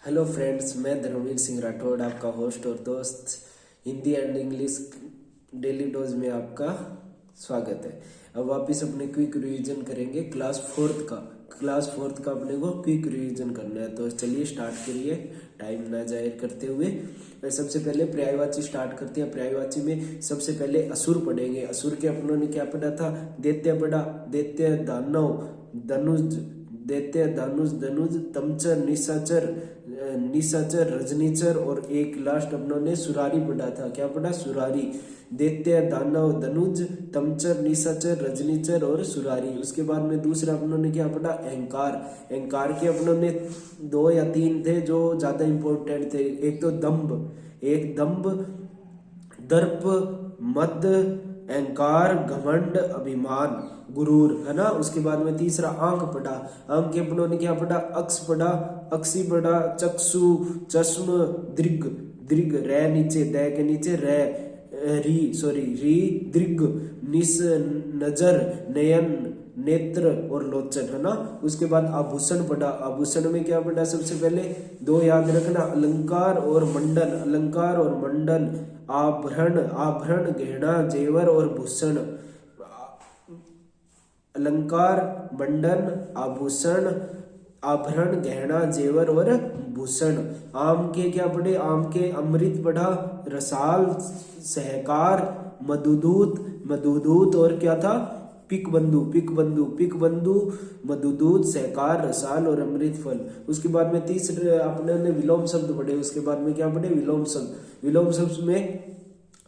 Hello friends, मैं धर्मवीर सिंह राठौड़, आपका host और दोस्त। Hindi and English daily dose में आपका स्वागत है। अब वापिस अपने क्विक रिवीजन करेंगे क्लास फोर्थ का अपने को क्विक रिवीजन करना है। तो चलिए स्टार्ट करिए, टाइम ना जाहिर करते हुए। सबसे पहले पर्यायवाची स्टार्ट करते हैं। पर्यायवाची में सबसे पहले असुर पढ़ेंगे। असुर के अपनों ने क्या पढ़ा था? दैत्य पढ़ा, दैत्य, दानव, धनुज, दैत्य, धनुज, तमचर, निशाचर, रजनीचर और एक लास्ट अपनों ने सुरारी पढ़ा था। क्या पढ़ा? सुरारी। दैत्य, दानव, धनुज, तमचर, निशाचर, रजनीचर और सुरारी। उसके बाद में दूसरा अपनों ने क्या पढ़ा? अहंकार। अहंकार के अपनों ने 2 या 3 थे जो ज्यादा इंपॉर्टेंट थे। एक तो दंभ, दर्प, मद, अहंकार, घमंड, अभिमान, गुरूर, है ना। उसके बाद में तीसरा आंख पढ़ा। आंख के अपनों ने क्या पढ़ा? अक्ष पढ़ा, अक्षी पढ़ा, चक्षु, चश्म, दृग, रै नीचे, दै के नीचे रै, री, दृग, निस, नजर, नयन, नेत्र और लोचन, है ना। उसके बाद आभूषण पढ़ा। आभूषण में क्या पढ़ा? सबसे पहले 2 याद रखना, अलंकार और मंडल, आभरण, गहना, जेवर और भूषण। अलंकार, मंडल, आभूषण, आभरण, गहना, जेवर और भूषण। आम के क्या पढ़े? आम के अमृत पढ़ा, रसाल, सहकार, मधुदूत और क्या था? पिक बंधु, मधुदूत, सहकार, रसाल और अमृत फल। उसके बाद में तीसरे अपने ने विलोम शब्द पढ़े। उसके बाद में क्या पढ़े? विलोम शब्द में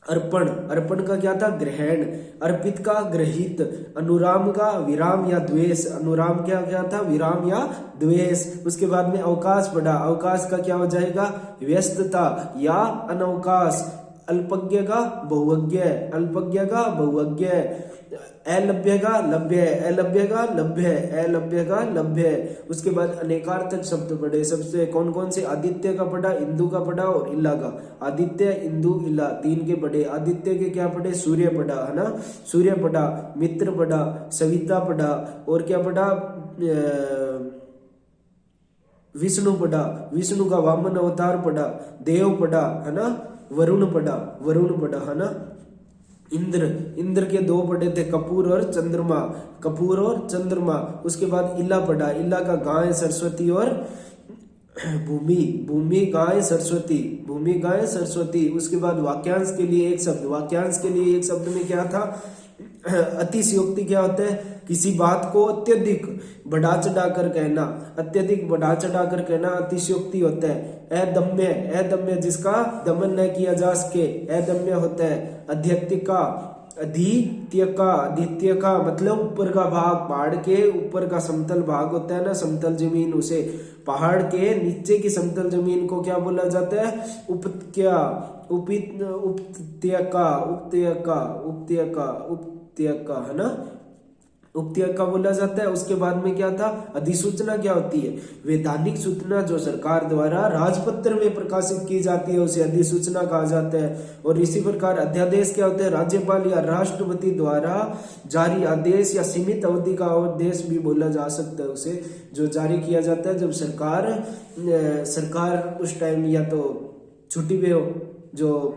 अर्पण का क्या था? ग्रहण, अर्पित का ग्रहित, अनुराम का विराम या द्वेष, अनुराम क्या था? विराम या द्वेष। उसके बाद में अवकाश पढ़ा। अवकाश का क्या हो जाएगा? व्यस्तता या अनवकाश, अल्पज्ञ का बहुज्ञ, अलभ्य का लभ्य। उसके बाद अनेकार्थक शब्द पढ़े। सबसे कौन कौन से? आदित्य का पढ़ा, इंदु का पढ़ा और इला का। आदित्य, इंदु, इला 3 के पढ़े। आदित्य के क्या पढ़े? सूर्य पढ़ा, है ना। सूर्य पढ़ा, मित्र पढ़ा, सविता पढ़ा और क्या पढ़ा? विष्णु पढ़ा। विष्णु का वामन अवतार पढ़ा। देव पढ़ा, है ना। वरुण पढ़ा, है ना। इंद्र के 2 पढ़े थे, कपूर और चंद्रमा। उसके बाद इला पढ़ा। इला का गाय, सरस्वती और भूमि, गाय, सरस्वती। उसके बाद वाक्यांश के लिए एक शब्द में क्या था? अतिशयोक्ति क्या होता है? किसी बात को अत्यधिक बढ़ा चढ़ा कर कहना अतिशयोक्ति होता है। अदम्य जिसका दमन न किया जा सके, अदम्य होता है। आदित्य का मतलब ऊपर का भाग, पहाड़ के ऊपर का समतल भाग होता है ना, समतल जमीन, उसे पहाड़ के नीचे की समतल जमीन को क्या बोला जाता है? उपत्यका, है ना। उपत्यका बोला जाता है। उसके बाद में क्या था? अधिसूचना क्या होती है? वैधानिक सूचना जो सरकार द्वारा राजपत्र में प्रकाशित की जाती है उसे अधिसूचना कहा जाता है। और इसी प्रकार अध्यादेश क्या होता है? राज्यपाल या राष्ट्रपति द्वारा जारी आदेश या सीमित अवधि का आदेश भी बोला जा सकता है उसे, जो जारी किया जाता है जब सरकार उस टाइम या तो छुट्टी पे हो, जो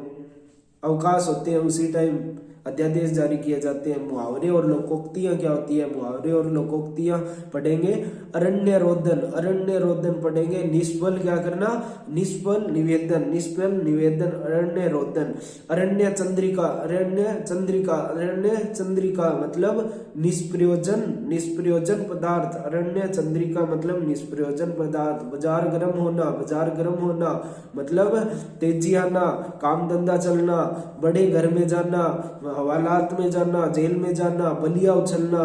अवकाश होते हैं उसी टाइम अध्यादेश जारी किए जाते हैं। मुहावरे और लोकोक्तियां क्या होती है? मुहावरे और लोकोक्तियां पढ़ेंगे। अरण्य रोदन पढ़ेंगे। निष्फल क्या करना? निष्फल निवेदन, अरण्य रोदन। अरण्य चंद्रिका मतलब निष्प्रयोजन पदार्थ, अरण्य चंद्रिका मतलब निष्प्रयोजन पदार्थ। बाजार गर्म होना मतलब तेजी आना, काम धंधा चलना, बड़े घर में जाना, हवालात में जाना, जेल में जाना। बलिया उछलना,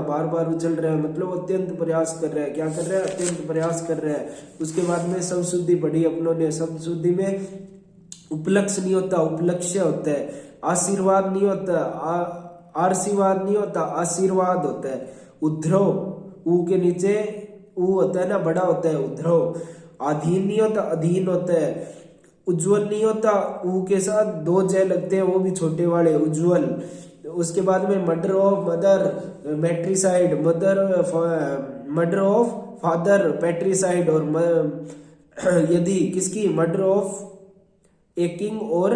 बार उछल रहा है मतलब अत्यंत प्रयास कर रहा है। क्या कर रहा है? अत्यंत प्रयास कर रहा है। उसके बाद में शब्द शुद्धि पढ़ी अपनों ने। शब्द शुद्धि में उपलक्ष्य नहीं होता, उपलक्ष्य होता है। आशीर्वाद नहीं होता, आशीर्वाद होता है। उद्रव, ऊ के नीचे ऊ होता है ना, बड़ा होता है उद्रव। अधीन नहीं होता, अधीन होता है। उज्जवल नहीं होता, ऊ के साथ 2 जय लगते हैं, वो भी छोटे वाले, उज्जवल। उसके बाद में murder of mother, matricide, murder of father, patricide और यदि किसकी, मर्डर ऑफ ए किंग और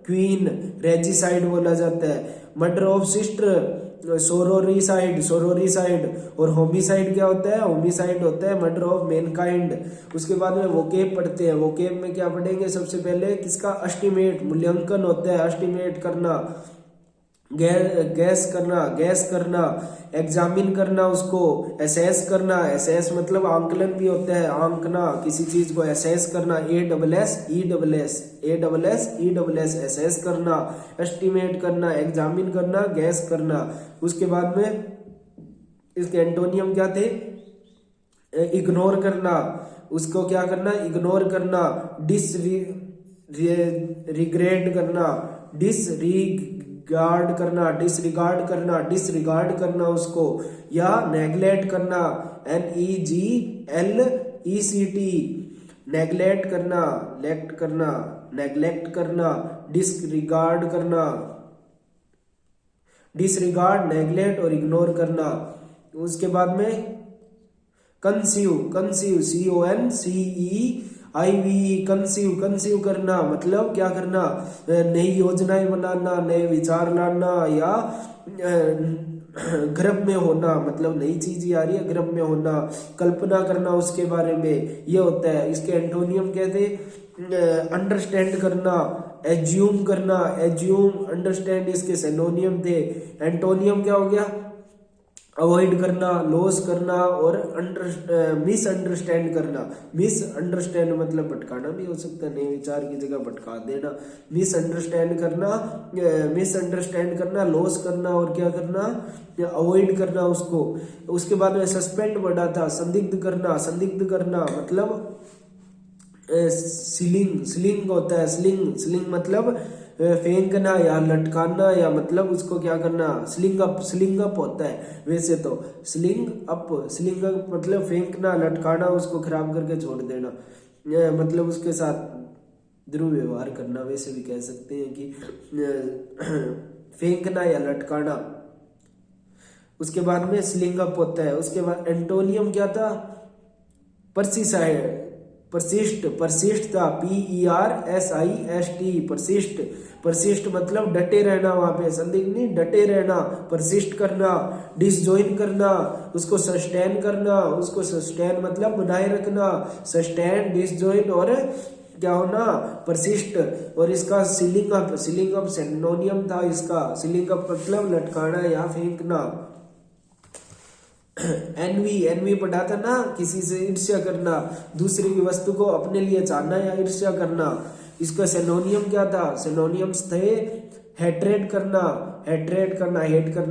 क्वीन रेजिसाइड बोला जाता है। Murder of sister sororicide, sororicide. और होमिसाइड क्या होता है, होमिसाइड होता है मर्डर ऑफ मैनकाइंड। उसके बाद में वोकेब पढ़ते हैं। वोकेब में क्या पढ़ेंगे, सबसे पहले किसका, एस्टिमेट, मूल्यांकन होता है, एस्टिमेट करना, गैस करना, एग्जामिन करना, उसको एसेस करना। एसेस मतलब आंकलन भी होता है, आंकना, किसी चीज को एसेस करना, एसेस, एसेस करना, एस्टिमेट करना, एग्जामिन करना, गैस करना। उसके बाद में इसके एंटोनियम क्या थे, इग्नोर करना, उसको क्या करना, इग्नोर करना, रिग्रेड करना, डिसरिगार्ड करना उसको, या नेग्लेक्ट करना, NEGLECT, नेग्लेक्ट करना, डिसरिगार्ड, नेग्लेक्ट और इग्नोर करना। उसके बाद में कंसीव, कंसीव करना मतलब क्या करना, नई योजनाएं बनाना, नए विचार लाना, या गर्भ में होना, मतलब नई चीज आ रही है, गर्भ में होना, कल्पना करना उसके बारे में, ये होता है। इसके एंटोनियम कहते, अंडरस्टैंड करना, एज्यूम करना, अंडरस्टैंड इसके सिनोनियम थे। एंटोनियम क्या हो गया, अवॉइड करना, लॉस करना, और मिसअंडरस्टैंड करना। मिसअंडरस्टैंड मतलब भटकाना भी हो सकता है, नए विचार की जगह भटका देना। मिसअंडरस्टैंड करना, लॉस करना, और क्या करना, अवॉइड करना उसको। उसके बाद में सस्पेंड बढ़ा था, संदिग्ध करना मतलब स्लिंग होता है, स्लिंग मतलब फेंकना या लटकाना, या मतलब उसको क्या करना, स्लिंग अप होता है वैसे तो। स्लिंग अप मतलब फेंकना, लटकाना, उसको खराब करके छोड़ देना, मतलब उसके साथ दुर्व्यवहार करना, वैसे भी कह सकते हैं कि फेंकना या लटकाना। उसके बाद में स्लिंग अप होता है। उसके बाद एंटोनियम क्या था, परसिस्ट था, PERSIST, परसिस्ट मतलब डटे रहना, वहां पे संदिग्ध नहीं, डटे रहना, परसिस्ट करना। डिसजॉइन करना, उसको सस्टेन मतलब बनाए रखना, सस्टेन, डिसजॉइन और क्या होना, परसिस्ट। और इसका सीलिंग अप सिनोनियम था इसका, सीलिंग अप मतलब लटकाना या फेंकना। एनवी पढ़ा था ना, किसी से ईर्ष्या करना, दूसरी की वस्तु को अपने लिए चाहना या ईर्ष्या करना। इसका सिनोनियम क्या था, सिनोनियम्स थे, हेट करना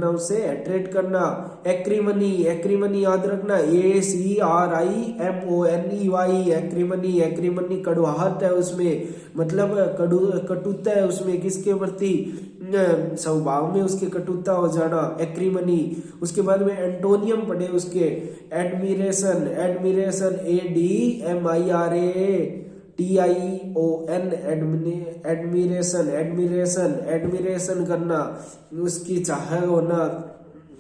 उससे, हेट्रेट करना। एक्रीमनी याद रखना, ACRIMONEY, एक्रीमनी कड़वाहट है उसमें, मतलब कटुता है उसमें, किसके प्रति, स्वभाव में उसके कटुता हो जाना, एक्रीमनी। उसके बाद में एंटोनियम पढ़े उसके, एडमिरेशन, ADMIRATION, एडमिरेशन करना, उसकी चाह होना,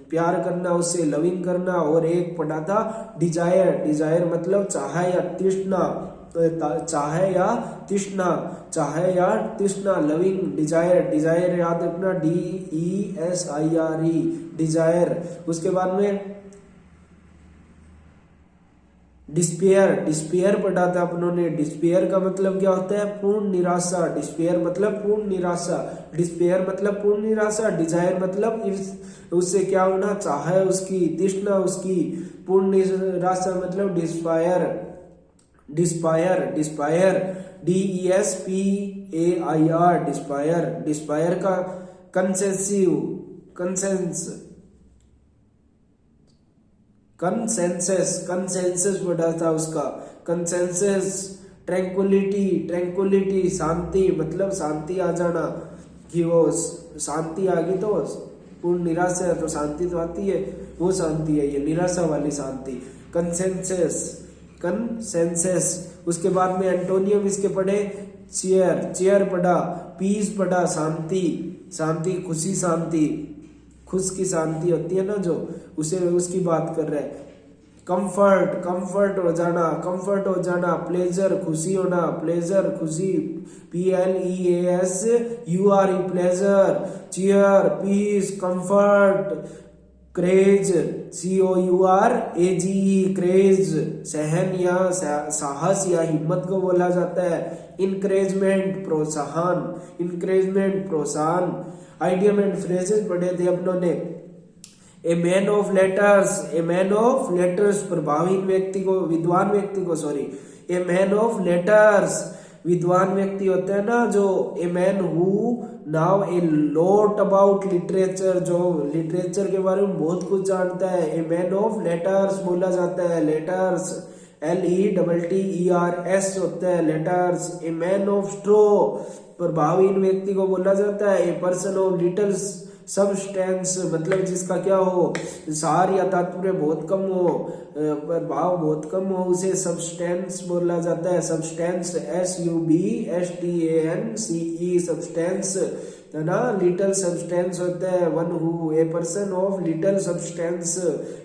प्यार करना उससे, लविंग करना। और एक पढ़ा था डिजायर मतलब चाह या तृष्णा, लविंग, डिजायर याद रखना, DESIRE, डिजायर। उसके बाद में डिस्पेयर पढ़ा था अपनों ने। डिस्पेयर का मतलब क्या होता है, पूर्ण निराशा। डिस्पेयर मतलब पूर्ण निराशा। डिजायर मतलब उससे क्या होना, चाह उसकी, तृष्णा उसकी। पूर्ण निराशा मतलब डिस्पायर, DESPAIR, डिस्पायर का कंसेंसस पढ़ा था उसका, कंसेंसस। ट्रैंक्विलिटी, शांति मतलब शांति आ जाना, कि वो शांति आ गई तो पूर्ण निराशा है तो शांति तो आती है, वो शांति है ये, निराशा वाली शांति। कंसेंसस। उसके बाद में एंटोनियम इसके पढ़े, चेयर पढ़ा, पीस पढ़ा, शांति, खुशी, शांति, खुश की शांति होती है ना जो, उसे उसकी बात कर रहे हैं। कंफर्ट, कंफर्ट हो जाना, कंफर्ट हो जाना, प्लेजर खुशी होना, प्लेजर खुशी, PLEASURE pleasure, cheer peace, comfort, courage, COURAGE courage, सहन या साहस या हिम्मत को बोला जाता है। इनकरेजमेंट प्रोत्साहन, इनकरेजमेंट प्रोत्साहन। आइडियम एंड फ्रेजेस पढ़े थे अपनों ने। ए man of letters, A man of letters प्रभावी व्यक्ति को, विद्वान व्यक्ति को, sorry, A man of letters विद्वान व्यक्ति होते हैं ना, जो a man who now a lot about literature, जो लिटरेचर के बारे में बहुत कुछ जानता है, ए मैन ऑफ लेटर्स बोला जाता है। लेटर्स LETTERS होता है लेटर्स। ए मैन ऑफ स्ट्रो प्रभावी व्यक्ति को बोला जाता है। ए पर्सन ऑफ लिटिल सबस्टेंस मतलब जिसका क्या हो, सार या तात्पर्य बहुत कम हो, प्रभाव बहुत कम हो, उसे सब्सटेंस बोला जाता है। सब्सटेंस SUBSTANCE सब्सटेंस है ना। लिटिल सब्सटेंस होता है one who, a person of little substance.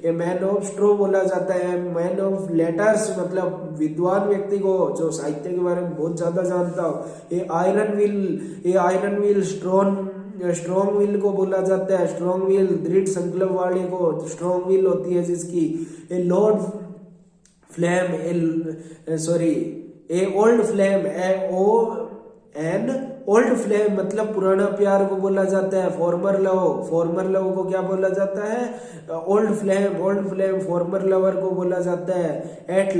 A man of straw बोला जाता है। मैन ऑफ लेटर्स मतलब विद्वान व्यक्ति को जो साहित्य के बारे में बहुत ज्यादा जानता हो। ए आयरन विल स्ट्रॉन्ग विल को बोला जाता है। स्ट्रॉन्ग विल दृढ़ संकल्प वाले को स्ट्रॉन्ग विल होती है जिसकी। ए लॉर्ड फ्लेम, ए ओल्ड फ्लेम, ओल्ड फ्लेम मतलब पुराना प्यार को बोला जाता है। फॉर्मर लव को क्या बोला जाता है? ओल्ड फ्लेम फॉर्मर लवर को बोला जाता है। एट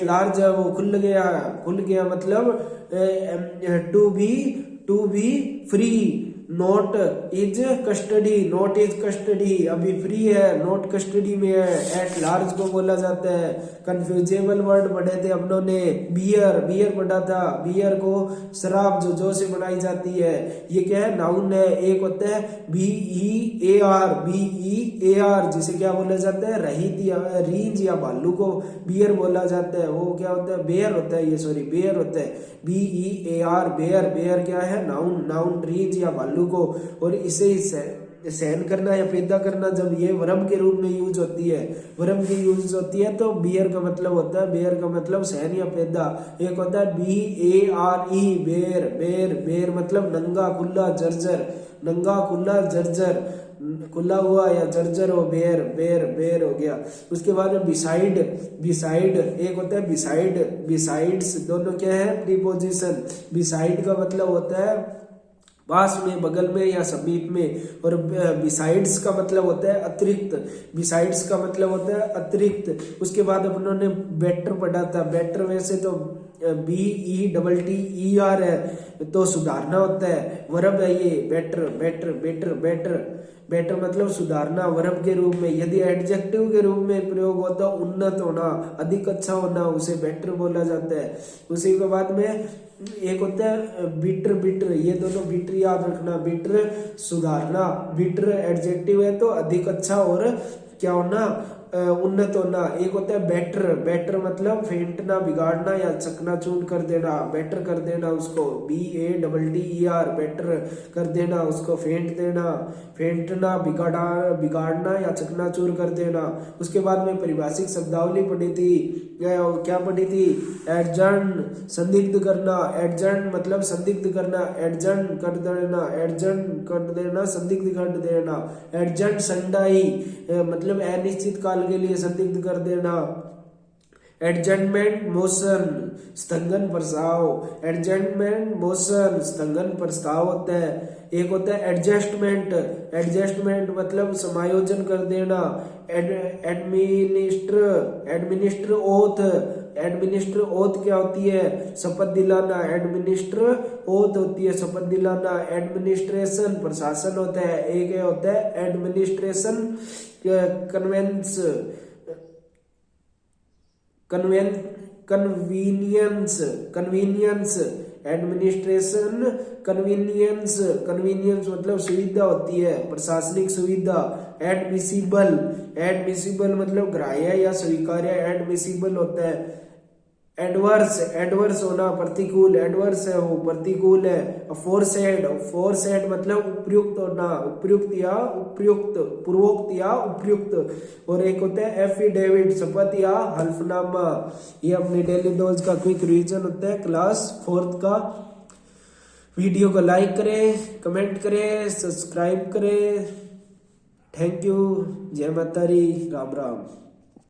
लार्ज वो खुल गया मतलब to be free, not is custody अभी फ्री है, नॉट कस्टडी में है। एट लार्ज को बोला जाता है। कंफ्यूजेबल वर्ड पढ़े थे अपनों ने। बियर पढ़ा था। बियर को शराब जो से बनाई जाती है। ये क्या है? नाउन है। एक होता है BEAR जिसे क्या बोला जाता है? रींज या भालू को बियर बोला जाता है। वो क्या होता है? बेयर होता है। बेयर होता है। BEAR बेयर क्या है? नाउन रींज या भालू को। और इसे सहन करना या पैदा करना जब ये वर्ब के रूप में यूज होती है तो बियर का मतलब होता है, बेयर का मतलब सहन या पैदा। एक होता है BARE बेर मतलब नंगा खुला जर्जर, खुला हुआ या जर्जर हो, बेर हो गया। उसके बाद में बिसाइड, एक होता है बिसाइड्स, दोनों क्या है? प्रीपोजिशन। बिसाइड का मतलब होता है पास में, बगल में या समीप में। और बिसाइड्स का मतलब होता है अतिरिक्त। उसके बाद अपनों ने बेटर पढ़ा था। बेटर वैसे तो BETTER है तो सुधारना होता है। वर्ब है ये बेटर मतलब सुधारना वर्ब के रूप में। यदि एडजेक्टिव के रूप में प्रयोग होता है उन्नत होना, अधिक अच्छा होना, उसे बेटर बोला जाता है। उसी के बाद में एक होता है बिटर, ये दोनों बिटर याद रखना। बिटर सुधारना, बिटर एडजेक्टिव है तो अधिक अच्छा और क्या होना? उन्नत होना। एक होता है बेटर मतलब फेंटना, बिगाड़ना या चकनाचूर कर देना, बेटर कर देना उसको। BATTER बेटर कर देना उसको, फेंटना, बिगाड़ना या चकनाचूर कर देना। उसके बाद में परिभाषिक शब्दावली पढ़ी थी। क्या पढ़ी थी? एडजर्न संदिग्ध करना, एडजर्न मतलब संदिग्ध करना, एडजर्न कर देना, संदिग्ध कर देना। एडजर्न संडाई मतलब अनिश्चित काल के लिए संदिग्ध कर देना। एडजर्नमेंट मोशन स्थगन प्रस्ताव होता है। एक होता है एडजस्टमेंट मतलब समायोजन कर देना। एडमिनिस्टर ओथ क्या होती है? शपथ दिलाना। एडमिनिस्टर ओथ होती है शपथ दिलाना। एडमिनिस्ट्रेशन प्रशासन होता है। एक होता है एडमिनिस्ट्रेशन कन्वीनियंस एडमिनिस्ट्रेशन कन्वीनियंस मतलब सुविधा होती है, प्रशासनिक सुविधा। एडमिसिबल मतलब ग्राह्य या स्वीकार्य, एडमिसिबल होता है। एडवर्स, एडवर्स होना प्रतिकूल, एडवर्स है वो प्रतिकूल है। फोरसेड, फोरसेड मतलब उपयुक्त होना, उपयुक्त या उपयुक्त, पूर्वोक्त या उपयुक्त। और एक होता है एफिडेविट, शपथ या हल्फनामा। ये अपने डेली डोज का क्विक रिवीजन होता है क्लास 4th का। वीडियो को लाइक करें, कमेंट करें, सब्सक्राइब करें। Thank you. जय माता दी, राम राम।